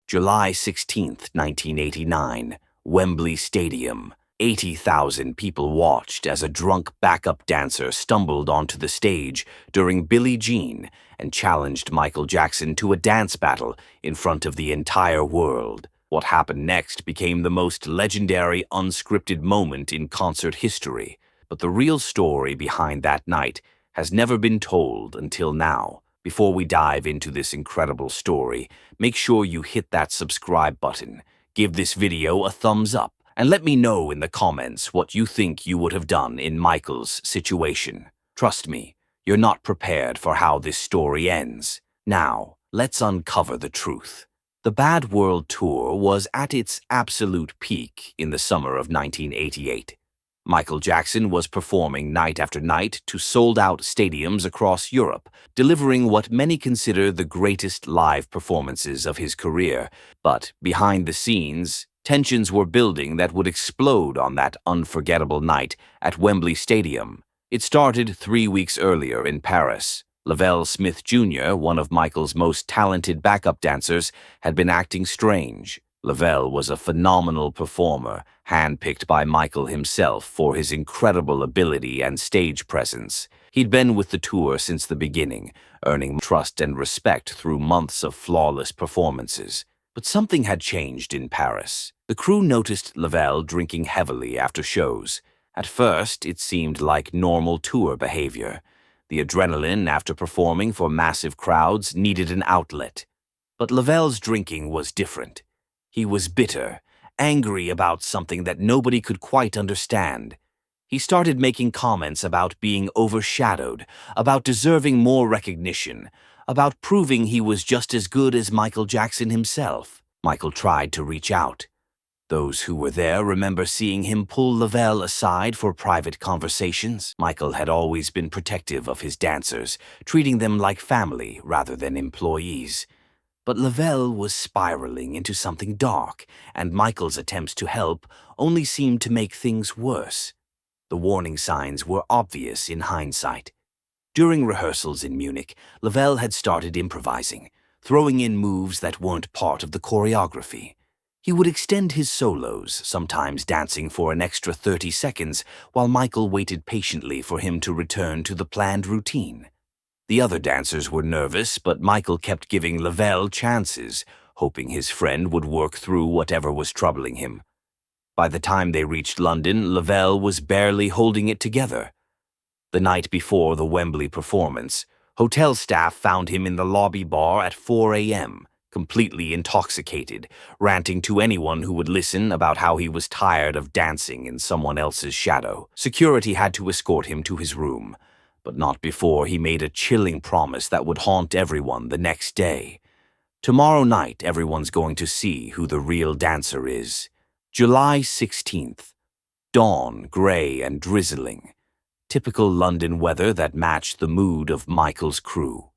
July 16, 1989, Wembley Stadium. 80,000 people watched as a drunk backup dancer stumbled onto the stage during Billie Jean and challenged Michael Jackson to a dance battle in front of the entire world. What happened next became the most legendary unscripted moment in concert history, but the real story behind that night has never been told until now. Before we dive into this incredible story, make sure you hit that subscribe button, give this video a thumbs up, and let me know in the comments what you think you would have done in Michael's situation. Trust me, you're not prepared for how this story ends. Now, let's uncover the truth. The Bad World Tour was at its absolute peak in the summer of 1988. Michael Jackson was performing night after night to sold-out stadiums across Europe, delivering what many consider the greatest live performances of his career. But behind the scenes, tensions were building that would explode on that unforgettable night at Wembley Stadium. It started 3 weeks earlier in Paris. Lavelle Smith Jr., one of Michael's most talented backup dancers, had been acting strange. Lavelle was a phenomenal performer, handpicked by Michael himself for his incredible ability and stage presence. He'd been with the tour since the beginning, earning trust and respect through months of flawless performances. But something had changed in Paris. The crew noticed Lavelle drinking heavily after shows. At first, it seemed like normal tour behavior. The adrenaline after performing for massive crowds needed an outlet. But Lavelle's drinking was different. He was bitter, angry about something that nobody could quite understand. He started making comments about being overshadowed, about deserving more recognition, about proving he was just as good as Michael Jackson himself. Michael tried to reach out. Those who were there remember seeing him pull Lavelle aside for private conversations. Michael had always been protective of his dancers, treating them like family rather than employees. But Lavelle was spiraling into something dark, and Michael's attempts to help only seemed to make things worse. The warning signs were obvious in hindsight. During rehearsals in Munich, Lavelle had started improvising, throwing in moves that weren't part of the choreography. He would extend his solos, sometimes dancing for an extra 30 seconds, while Michael waited patiently for him to return to the planned routine. The other dancers were nervous, but Michael kept giving Lavelle chances, hoping his friend would work through whatever was troubling him. By the time they reached London, Lavelle was barely holding it together. The night before the Wembley performance, hotel staff found him in the lobby bar at 4 a.m., completely intoxicated, ranting to anyone who would listen about how he was tired of dancing in someone else's shadow. Security had to escort him to his room, but not before he made a chilling promise that would haunt everyone the next day. Tomorrow night, everyone's going to see who the real dancer is. July 16th. Dawn, gray and drizzling. Typical London weather that matched the mood of Michael's crew.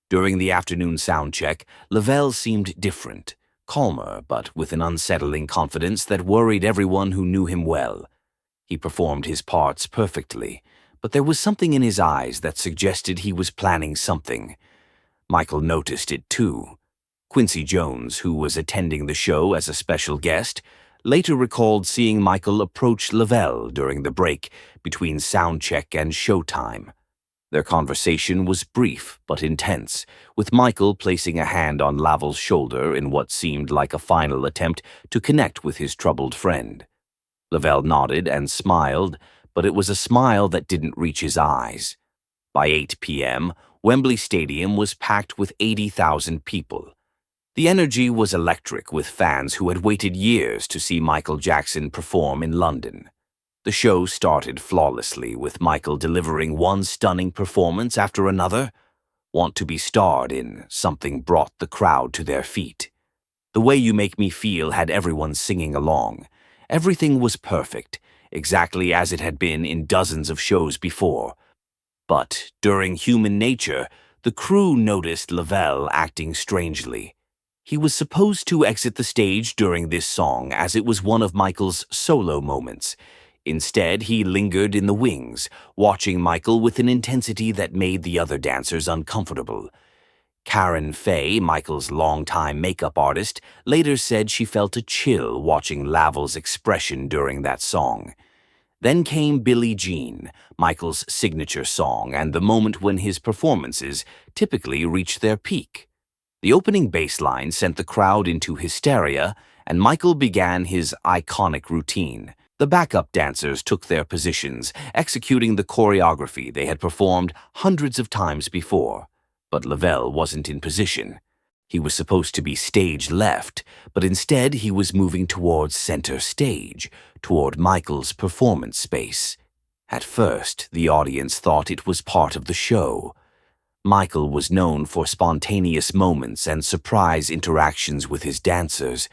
During the afternoon sound check, Lavelle seemed different, calmer, but with an unsettling confidence that worried everyone who knew him well. He performed his parts perfectly, but there was something in his eyes that suggested he was planning something. Michael noticed it too. Quincy Jones, who was attending the show as a special guest, later recalled seeing Michael approach Lavelle during the break between sound check and showtime. Their conversation was brief but intense, with Michael placing a hand on Lavelle's shoulder in what seemed like a final attempt to connect with his troubled friend. Lavelle nodded and smiled, but it was a smile that didn't reach his eyes. By 8 p.m., Wembley Stadium was packed with 80,000 people. The energy was electric, with fans who had waited years to see Michael Jackson perform in London. The show started flawlessly, with Michael delivering one stunning performance after another. Want to be starred in Something brought the crowd to their feet. The Way You Make Me Feel had everyone singing along. Everything was perfect, exactly as it had been in dozens of shows before. But during Human Nature, the crew noticed Lavelle acting strangely. He was supposed to exit the stage during this song, as it was one of Michael's solo moments. Instead, he lingered in the wings, watching Michael with an intensity that made the other dancers uncomfortable. Karen Fay, Michael's longtime makeup artist, later said she felt a chill watching Lavel's expression during that song. Then came Billie Jean, Michael's signature song, and the moment when his performances typically reached their peak. The opening bass line sent the crowd into hysteria, and Michael began his iconic routine. The backup dancers took their positions, executing the choreography they had performed hundreds of times before. But Lavelle wasn't in position. He was supposed to be stage left, but instead he was moving towards center stage, toward Michael's performance space. At first, the audience thought it was part of the show. Michael was known for spontaneous moments and surprise interactions with his dancers,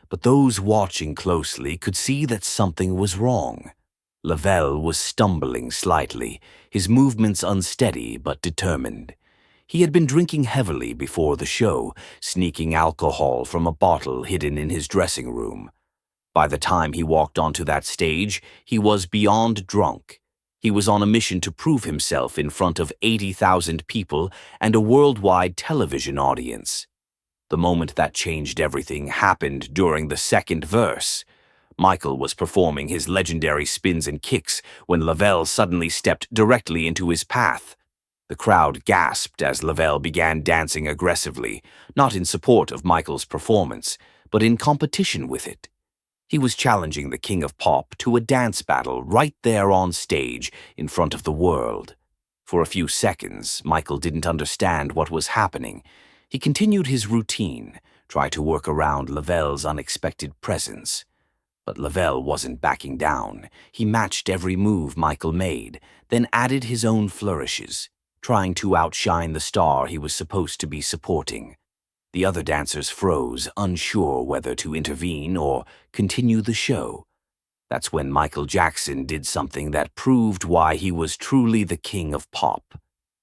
but those watching closely could see that something was wrong. Lavelle was stumbling slightly, his movements unsteady but determined. He had been drinking heavily before the show, sneaking alcohol from a bottle hidden in his dressing room. By the time he walked onto that stage, he was beyond drunk. He was on a mission to prove himself in front of 80,000 people and a worldwide television audience. The moment that changed everything happened during the second verse. Michael was performing his legendary spins and kicks when Lavelle suddenly stepped directly into his path. The crowd gasped as Lavelle began dancing aggressively, not in support of Michael's performance, but in competition with it. He was challenging the King of Pop to a dance battle right there on stage in front of the world. For a few seconds, Michael didn't understand what was happening. He continued his routine, tried to work around Lavelle's unexpected presence. But Lavelle wasn't backing down. He matched every move Michael made, then added his own flourishes, trying to outshine the star he was supposed to be supporting. The other dancers froze, unsure whether to intervene or continue the show. That's when Michael Jackson did something that proved why he was truly the king of pop.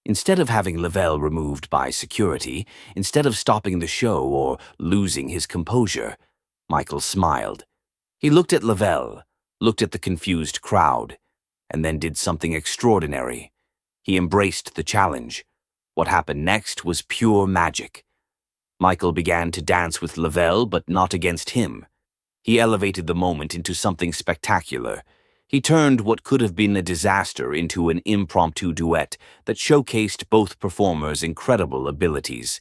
Instead of having Lavelle removed by security, instead of stopping the show or losing his composure, Michael smiled. He looked at Lavelle, looked at the confused crowd, and then did something extraordinary. He embraced the challenge. What happened next was pure magic. Michael began to dance with Lavelle, but not against him. He elevated the moment into something spectacular. He turned what could have been a disaster into an impromptu duet that showcased both performers' incredible abilities.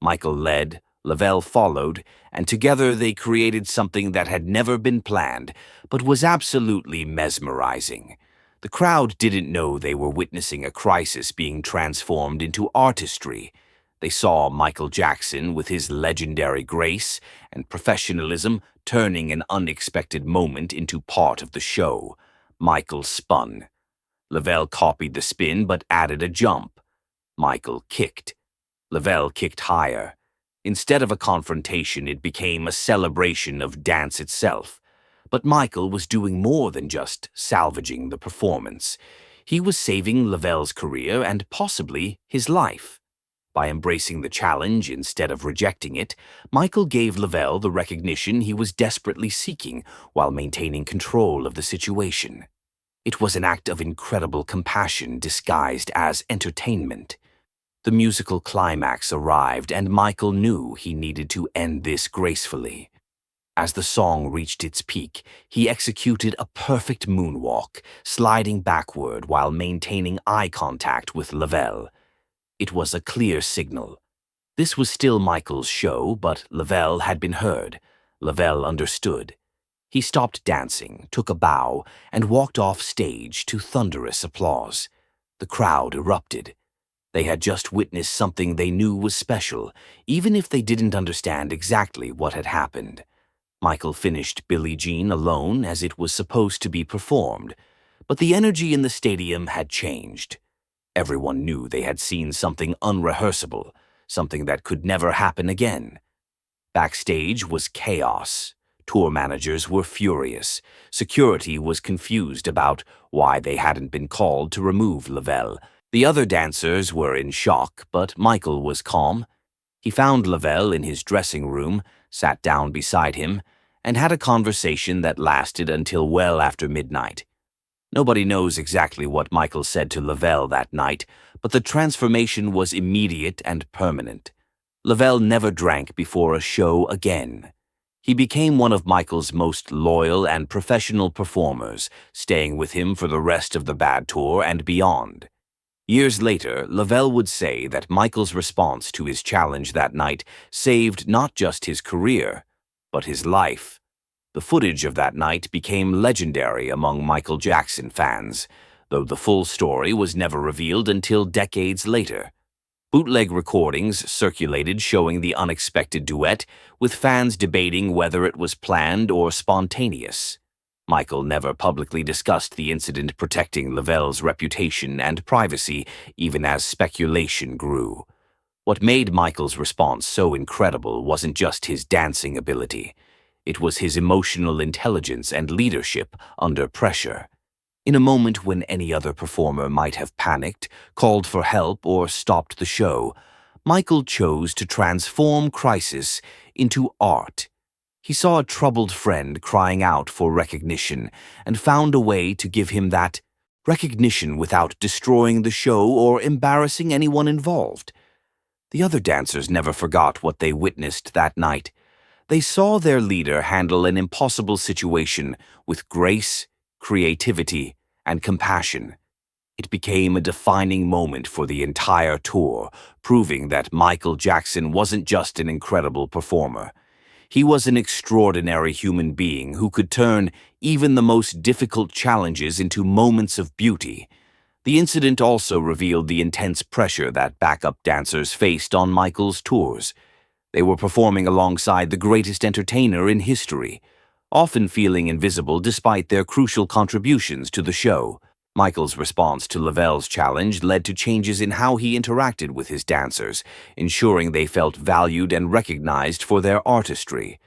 Michael led, Lavelle followed, and together they created something that had never been planned, but was absolutely mesmerizing. The crowd didn't know they were witnessing a crisis being transformed into artistry. They saw Michael Jackson with his legendary grace and professionalism turning an unexpected moment into part of the show. Michael spun. Lavelle copied the spin but added a jump. Michael kicked. Lavelle kicked higher. Instead of a confrontation, it became a celebration of dance itself. But Michael was doing more than just salvaging the performance. He was saving Lavelle's career and possibly his life. By embracing the challenge instead of rejecting it, Michael gave Lavelle the recognition he was desperately seeking while maintaining control of the situation. It was an act of incredible compassion disguised as entertainment. The musical climax arrived, and Michael knew he needed to end this gracefully. As the song reached its peak, he executed a perfect moonwalk, sliding backward while maintaining eye contact with Lavelle. It was a clear signal. This was still Michael's show, but Lavelle had been heard. Lavelle understood. He stopped dancing, took a bow, and walked off stage to thunderous applause. The crowd erupted. They had just witnessed something they knew was special, even if they didn't understand exactly what had happened. Michael finished Billie Jean alone as it was supposed to be performed, but the energy in the stadium had changed. Everyone knew they had seen something unrehearsable, something that could never happen again. Backstage was chaos. Tour managers were furious. Security was confused about why they hadn't been called to remove Lavelle. The other dancers were in shock, but Michael was calm. He found Lavelle in his dressing room, sat down beside him, and had a conversation that lasted until well after midnight. Nobody knows exactly what Michael said to Lavelle that night, but the transformation was immediate and permanent. Lavelle never drank before a show again. He became one of Michael's most loyal and professional performers, staying with him for the rest of the bad tour and beyond. Years later, Lavelle would say that Michael's response to his challenge that night saved not just his career, but his life. The footage of that night became legendary among Michael Jackson fans, though the full story was never revealed until decades later. Bootleg recordings circulated showing the unexpected duet, with fans debating whether it was planned or spontaneous. Michael never publicly discussed the incident, protecting Lavelle's reputation and privacy, even as speculation grew. What made Michael's response so incredible wasn't just his dancing ability. It was his emotional intelligence and leadership under pressure. In a moment when any other performer might have panicked, called for help, or stopped the show, Michael chose to transform crisis into art. He saw a troubled friend crying out for recognition and found a way to give him that recognition without destroying the show or embarrassing anyone involved. The other dancers never forgot what they witnessed that night. They saw their leader handle an impossible situation with grace, creativity, and compassion. It became a defining moment for the entire tour, proving that Michael Jackson wasn't just an incredible performer. He was an extraordinary human being who could turn even the most difficult challenges into moments of beauty. The incident also revealed the intense pressure that backup dancers faced on Michael's tours. They were performing alongside the greatest entertainer in history, often feeling invisible despite their crucial contributions to the show. Michael's response to Lavelle's challenge led to changes in how he interacted with his dancers, ensuring they felt valued and recognized for their artistry.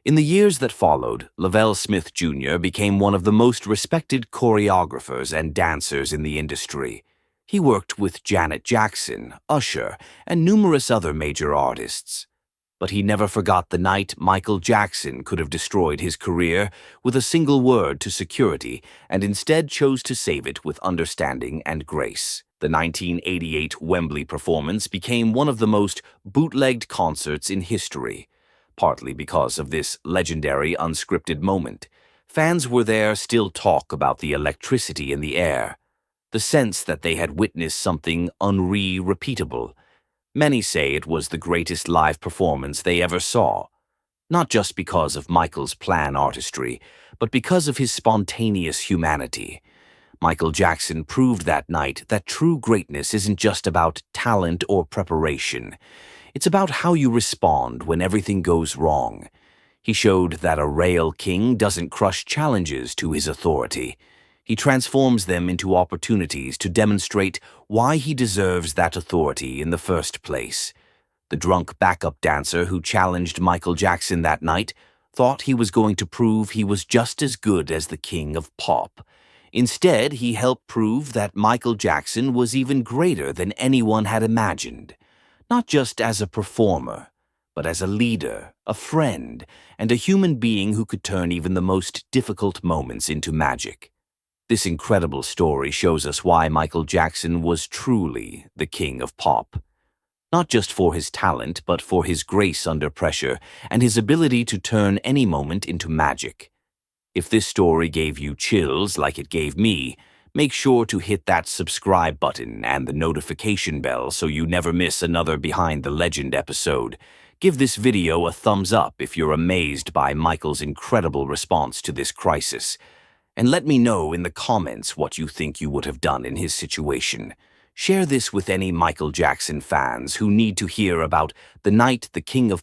In the years that followed, Lavelle Smith Jr. became one of the most respected choreographers and dancers in the industry. He worked with Janet Jackson, Usher, and numerous other major artists. But he never forgot the night Michael Jackson could have destroyed his career with a single word to security, and instead chose to save it with understanding and grace. The 1988 Wembley performance became one of the most bootlegged concerts in history, partly because of this legendary unscripted moment. Fans were there still talk about the electricity in the air, the sense that they had witnessed something unrepeatable. Many say it was the greatest live performance they ever saw, not just because of Michael's plan artistry, but because of his spontaneous humanity. Michael Jackson proved that night that true greatness isn't just about talent or preparation. It's about how you respond when everything goes wrong. He showed that a real king doesn't crush challenges to his authority. He transforms them into opportunities to demonstrate why he deserves that authority in the first place. The drunk backup dancer who challenged Michael Jackson that night thought he was going to prove he was just as good as the king of pop. Instead, he helped prove that Michael Jackson was even greater than anyone had imagined, not just as a performer, but as a leader, a friend, and a human being who could turn even the most difficult moments into magic. This incredible story shows us why Michael Jackson was truly the king of pop. Not just for his talent, but for his grace under pressure and his ability to turn any moment into magic. If this story gave you chills like it gave me, make sure to hit that subscribe button and the notification bell so you never miss another Behind the Legend episode. Give this video a thumbs up if you're amazed by Michael's incredible response to this crisis. And let me know in the comments what you think you would have done in his situation. Share this with any Michael Jackson fans who need to hear about the night the King of